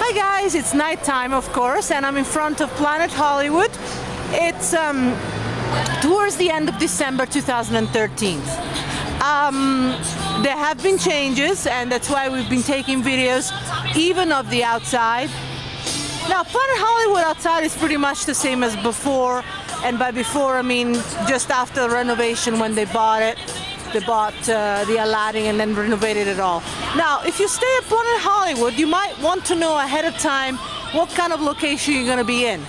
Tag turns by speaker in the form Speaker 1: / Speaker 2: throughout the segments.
Speaker 1: Hi guys, it's nighttime of course, and I'm in front of Planet Hollywood. It's towards the end of December 2013. There have been changes, and that's why we've been taking videos even of the outside. Now, Planet Hollywood outside is pretty much the same as before, and by before I mean just after renovation when they bought it. They bought the Aladdin and then renovated it all. Now, if you stay at Planet Hollywood, you might want to know ahead of time what kind of location you're going to be in.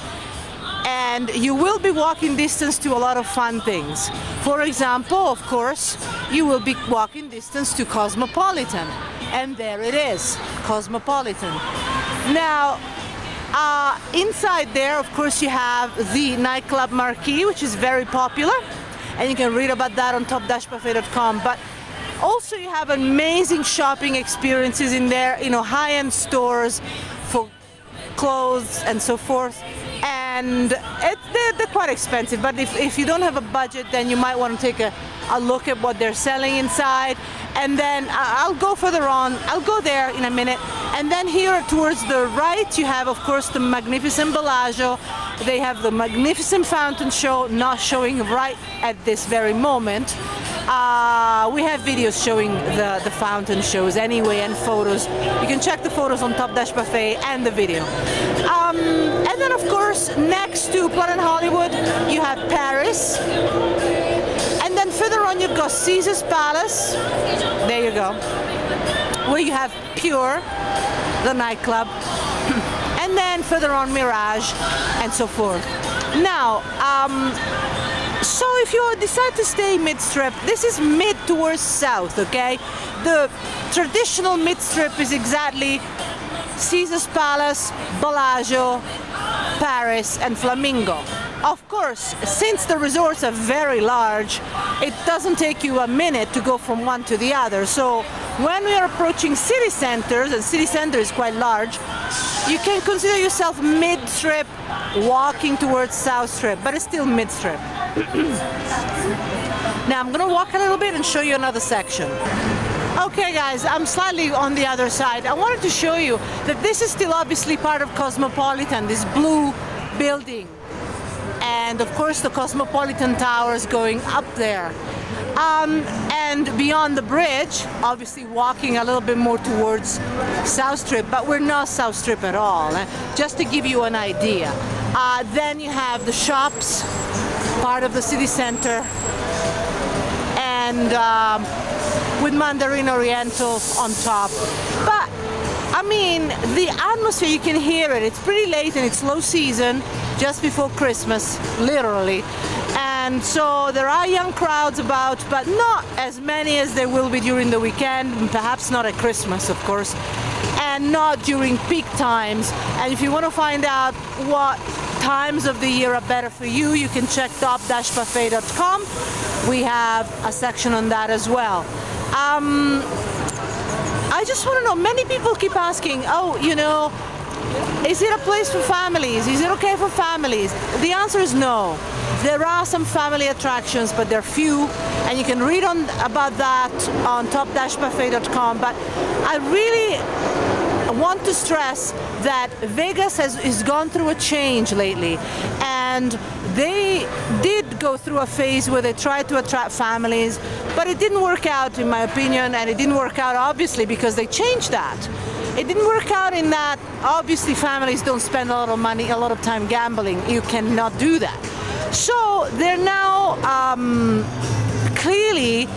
Speaker 1: And you will be walking distance to a lot of fun things. For example, of course, you will be walking distance to Cosmopolitan. And there it is, Cosmopolitan. Now, inside there, of course, you have the nightclub Marquee, which is very popular. And you can read about that on top-buffet.com. But also you have amazing shopping experiences in there, you know, high-end stores for clothes and so forth. And they're quite expensive, but if you don't have a budget, then you might want to take a look at what they're selling inside. And then I'll go further on, I'll go there in a minute. And then here towards the right, you have, of course, the magnificent Bellagio. They have the magnificent fountain show, not showing right at this very moment. We have videos showing the fountain shows anyway, and photos. You can check the photos on Top-Buffet and the video. And then, of course, next to Planet Hollywood, you have Paris. And then further on, you've got Caesar's Palace. There you go. Where you have Pure, the nightclub. And then further on, Mirage, and so forth. Now, so if you decide to stay mid-strip, this is mid towards south, okay? The traditional mid-strip is exactly Caesar's Palace, Bellagio, Paris, and Flamingo. Of course, since the resorts are very large, it doesn't take you a minute to go from one to the other. So when we are approaching city centers, and city center is quite large, you can consider yourself mid-strip, walking towards South Strip, but it's still mid-strip. Now I'm gonna walk a little bit and show you another section. Okay guys, I'm slightly on the other side. I wanted to show you that this is still obviously part of Cosmopolitan, this blue building. And of course the Cosmopolitan Tower is going up there. And beyond the bridge, obviously walking a little bit more towards South Strip, but we're not South Strip at all, just to give you an idea. Then you have the shops, part of the city center, and with Mandarin Oriental on top. But I mean, the atmosphere, you can hear it. It's pretty late and it's low season, just before Christmas, literally. And so there are young crowds about, but not as many as there will be during the weekend, perhaps not at Christmas, of course, and not during peak times. And if you want to find out what times of the year are better for you, you can check top-buffet.com. We have a section on that as well. I just want to know, many people keep asking, oh, you know, is it a place for families? Is it okay for families? The answer is no. There are some family attractions, but they're few, and you can read about that on top-buffet.com. But I really want to stress that Vegas has gone through a change lately, and they did go through a phase where they tried to attract families, but it didn't work out, in my opinion, and it didn't work out obviously because they changed that. It didn't work out in that obviously families don't spend a lot of money, a lot of time gambling. You cannot do that. So they're now clearly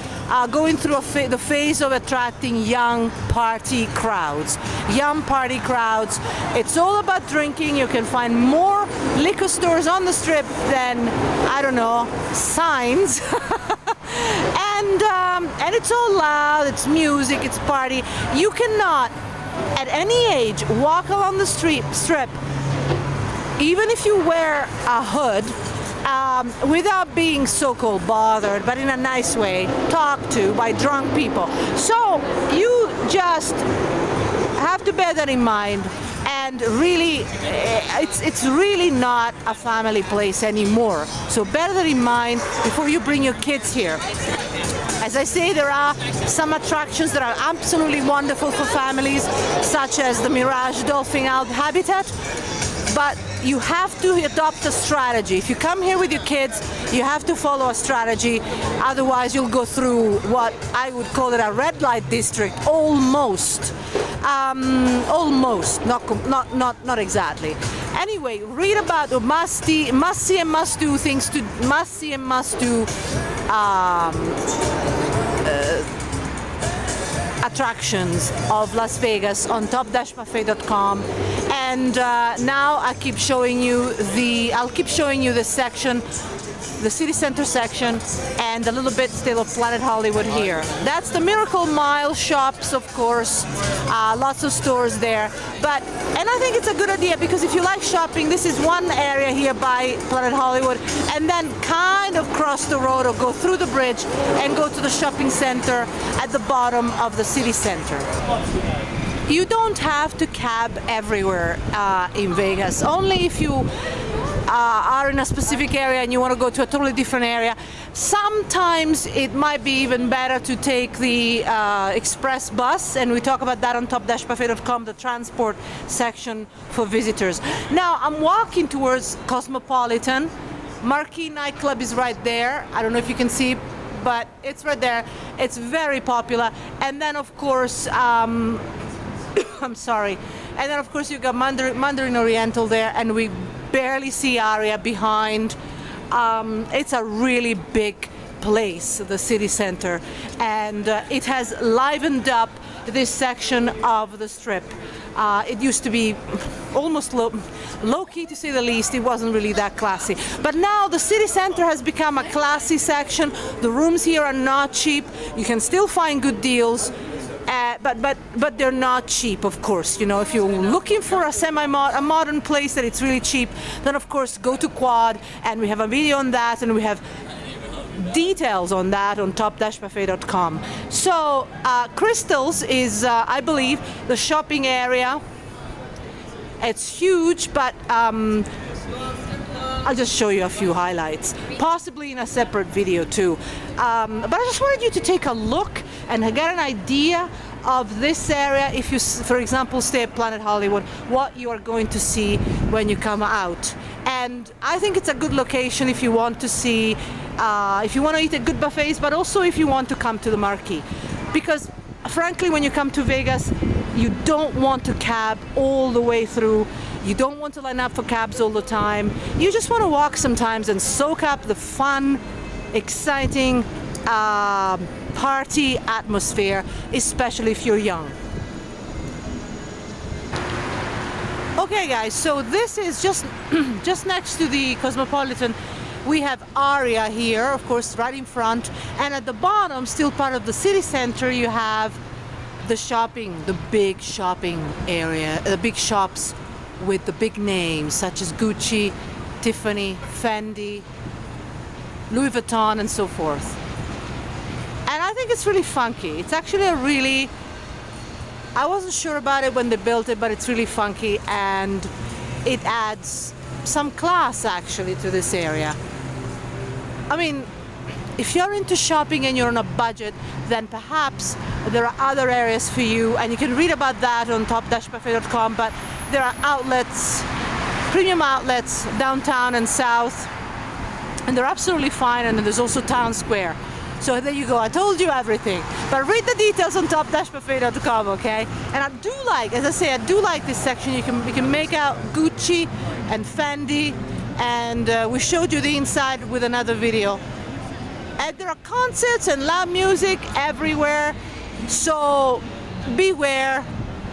Speaker 1: going through the phase of attracting young party crowds. Young party crowds. It's all about drinking. You can find more liquor stores on the strip than, I don't know, signs. And it's all loud, it's music, it's party. You cannot, at any age, walk along the strip, even if you wear a hood, without being so-called bothered, but in a nice way, talked to by drunk people. So you just have to bear that in mind, and really, it's really not a family place anymore. So bear that in mind before you bring your kids here. As I say, there are some attractions that are absolutely wonderful for families, such as the Mirage Dolphin Habitat, but you have to adopt a strategy. If you come here with your kids, you have to follow a strategy, otherwise you'll go through what I would call it a red light district, almost. Almost, not exactly. Anyway, read about the must see and must do things to attractions of Las Vegas on top-buffet.com. And now I'll keep showing you the section, the city center section, and a little bit still of Planet Hollywood here. That's the Miracle Mile shops, of course, lots of stores there. And I think it's a good idea, because if you like shopping, this is one area here by Planet Hollywood, and then kind of cross the road or go through the bridge and go to the shopping center at the bottom of the city center. You don't have to cab everywhere in Vegas, only if you are in a specific area and you want to go to a totally different area. Sometimes it might be even better to take the express bus, and we talk about that on top-buffet.com, the transport section for visitors. Now I'm walking towards Cosmopolitan. Marquee nightclub is right there. I don't know if you can see, but it's right there. It's very popular. And then of course, I'm sorry. And then of course you got Mandarin Oriental there, and we barely see Aria behind. It's a really big place, the city center, and it has livened up this section of the Strip. It used to be almost low-key, to say the least. It wasn't really that classy. But now the city center has become a classy section. The rooms here are not cheap. You can still find good deals. But they're not cheap, of course. You know, if you're looking for a modern place that it's really cheap, then of course go to Quad, and we have a video on that, and we have details on that on top-buffet.com. So Crystals is, I believe, the shopping area. It's huge, but I'll just show you a few highlights, possibly in a separate video too. But I just wanted you to take a look and get an idea of this area. If you, for example, stay at Planet Hollywood, what you are going to see when you come out. And I think it's a good location if you want to see, if you want to eat at good buffets, but also if you want to come to the Marquee. Because frankly, when you come to Vegas, you don't want to cab all the way through. You don't want to line up for cabs all the time. You just want to walk sometimes and soak up the fun, exciting party atmosphere, especially if you're young. Okay guys, so this is just next to the Cosmopolitan. We have Aria here, of course, right in front, and at the bottom, still part of the city center, you have the shopping, the big shopping area, the big shops with the big names such as Gucci, Tiffany, Fendi, Louis Vuitton, and so forth. And I think it's really funky. It's actually a really, I wasn't sure about it when they built it, but it's really funky, and it adds some class actually to this area. I mean, if you're into shopping and you're on a budget, then perhaps there are other areas for you, and you can read about that on top-buffet.com, but there are outlets, premium outlets, downtown and south, and they're absolutely fine, and then there's also Town Square. So there you go, I told you everything. But read the details on top-buffet.com, okay? And I do like, as I say, I do like this section. You can make out Gucci and Fendi, and we showed you the inside with another video. And there are concerts and loud music everywhere, so beware.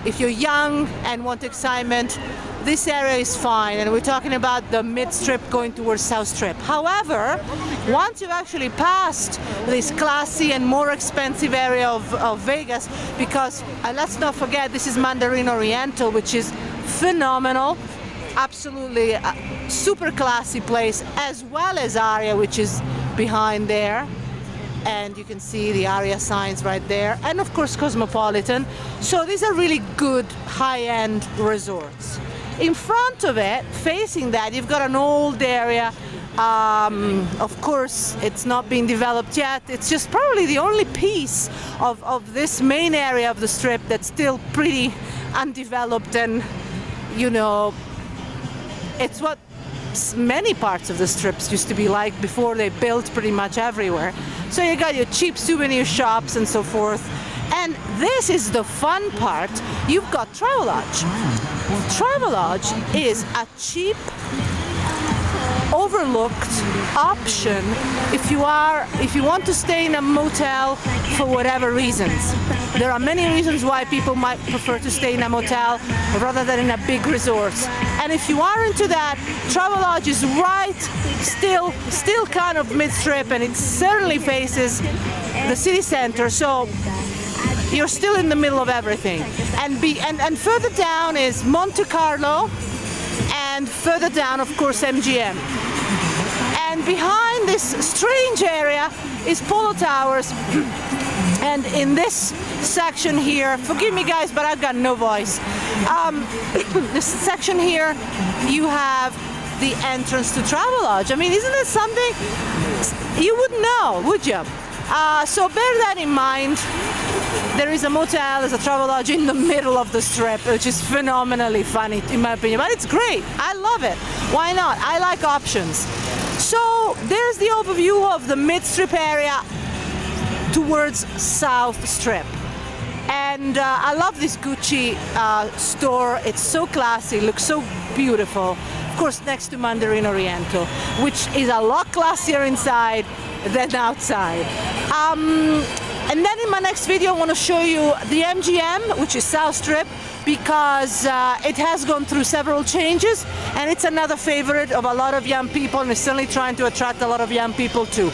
Speaker 1: If you're young and want excitement, this area is fine, and we're talking about the mid-strip going towards South Strip. However, once you've actually passed this classy and more expensive area of Vegas, because let's not forget, this is Mandarin Oriental, which is phenomenal, absolutely a super classy place, as well as Aria, which is behind there, and you can see the Aria signs right there, and of course Cosmopolitan. So these are really good high-end resorts. In front of it, facing that, you've got an old area Of course, it's not been developed yet. It's just probably the only piece of this main area of the Strip that's still pretty undeveloped, and you know, it's what many parts of the Strips used to be like before they built pretty much everywhere. So you got your cheap souvenir shops and so forth. And this is the fun part. You've got Travelodge. Travelodge is a cheap, overlooked option if you want to stay in a motel for whatever reasons. There are many reasons why people might prefer to stay in a motel rather than in a big resort. And if you are into that, Travelodge is right, still kind of mid-strip, and it certainly faces the city center. So you're still in the middle of everything. And further down is Monte Carlo, and further down, of course, MGM. And behind this strange area is Polo Towers. And in this section here, forgive me guys, but I've got no voice. This section here, you have the entrance to Travelodge. I mean, isn't that something? You wouldn't know, would you? So bear that in mind. There is a motel, there's a Travelodge in the middle of the Strip, which is phenomenally funny in my opinion, but it's great. I love it. Why not? I like options. So there's the overview of the mid-strip area towards South Strip. And I love this Gucci store. It's so classy, looks so beautiful. Of course, next to Mandarin Oriental, which is a lot classier inside than outside. And then in my next video I want to show you the MGM, which is South Strip, because it has gone through several changes, and it's another favorite of a lot of young people, and it's certainly trying to attract a lot of young people too.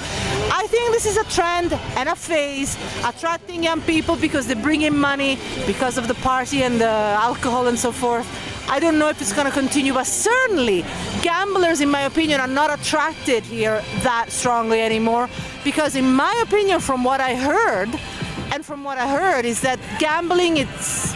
Speaker 1: I think this is a trend and a phase, attracting young people because they bring in money, because of the party and the alcohol and so forth. I don't know if it's going to continue, but certainly gamblers, in my opinion, are not attracted here that strongly anymore, because in my opinion, from what I heard, is that gambling, it's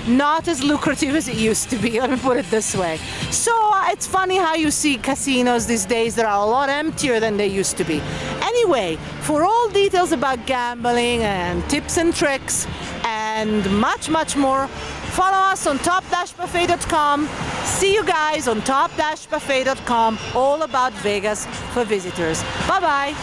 Speaker 1: not as lucrative as it used to be, let me put it this way. So it's funny how you see casinos these days that are a lot emptier than they used to be. Anyway, for all details about gambling and tips and tricks and much, much more, follow us on top-buffet.com. See you guys on top-buffet.com, all about Vegas for visitors. Bye-bye.